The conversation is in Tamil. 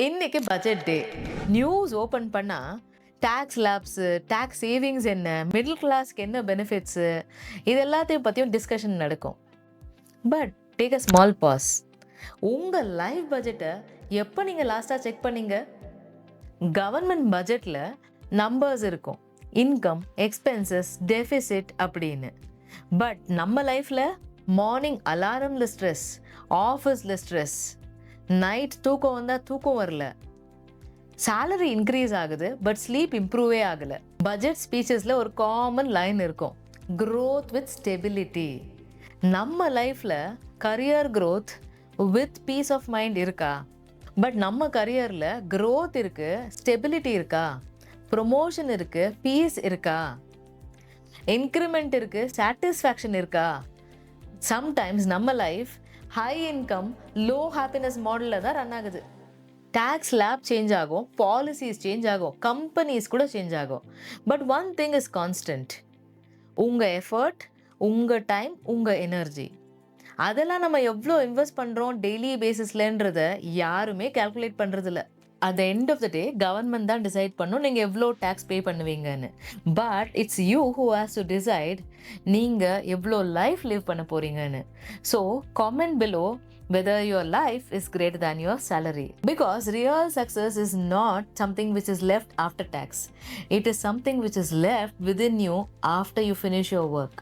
இன்னைக்கு பட்ஜெட் டே. நியூஸ் ஓப்பன் பண்ணா டாக்ஸ் லேப்ஸு, டாக்ஸ் சேவிங்ஸ் என்ன, மிடில் கிளாஸ்க்கு என்ன பெனிஃபிட்ஸு, இது எல்லாத்தையும் பற்றியும் டிஸ்கஷன் நடக்கும். But take a small pass. உங்கள் லைஃப் பட்ஜெட்டை எப்போ நீங்கள் லாஸ்ட்டாக செக் பண்ணீங்க? கவர்மெண்ட் பட்ஜெட்டில் நம்பர்ஸ் இருக்கும், இன்கம், எக்ஸ்பென்சஸ், டெஃபிசிட் அப்படின்னு. பட் நம்ம லைஃப்பில் மார்னிங் அலாரமில் ஸ்ட்ரெஸ், ஆஃபீஸில் ஸ்ட்ரெஸ், நைட் தூக்கம் வந்தால் தூக்கம் வரல, சேலரி இன்க்ரீஸ் ஆகுது பட் ஸ்லீப் இம்ப்ரூவே ஆகலை. பட்ஜெட் ஸ்பீச்சஸில் ஒரு காமன் லைன் இருக்கும், க்ரோத் வித் ஸ்டெபிலிட்டி. நம்ம லைஃப்பில் career growth with peace of mind இருக்கா? பட் நம்ம கரியரில் க்ரோத் இருக்குது, ஸ்டெபிலிட்டி இருக்கா? ப்ரொமோஷன் இருக்குது, பீஸ் இருக்கா? இன்க்ரிமெண்ட் இருக்குது, சாட்டிஸ்ஃபேக்ஷன் இருக்கா? சம்டைம்ஸ் நம்ம life high income low happiness மாடலில் தான் ரன் ஆகுது. டேக்ஸ் லேப் சேஞ்ச் ஆகும், பாலிசிஸ் சேஞ்ச் ஆகும், கம்பெனிஸ் கூட சேஞ்ச் ஆகும். But one thing is constant, உங்கள் எஃபர்ட், உங்கள் டைம், உங்கள் எனர்ஜி. அதெல்லாம் நம்ம எவ்வளோ இன்வெஸ்ட் பண்ணுறோம் டெய்லி பேசிஸ்லன்றதை யாருமே கால்குலேட் பண்ணுறதில்ல. At the end of the day government தான் டிசைட் பண்ணும் நீங்கள் எவ்வளோ டேக்ஸ் பே பண்ணுவீங்கன்னு. But it's you who has to decide நீங்கள் எவ்வளோ லைஃப் லிவ் பண்ண போகிறீங்கன்னு. So comment below whether your life is greater than your salary, because real success is not something which is left after tax. It is something which is left within you after you finish your work.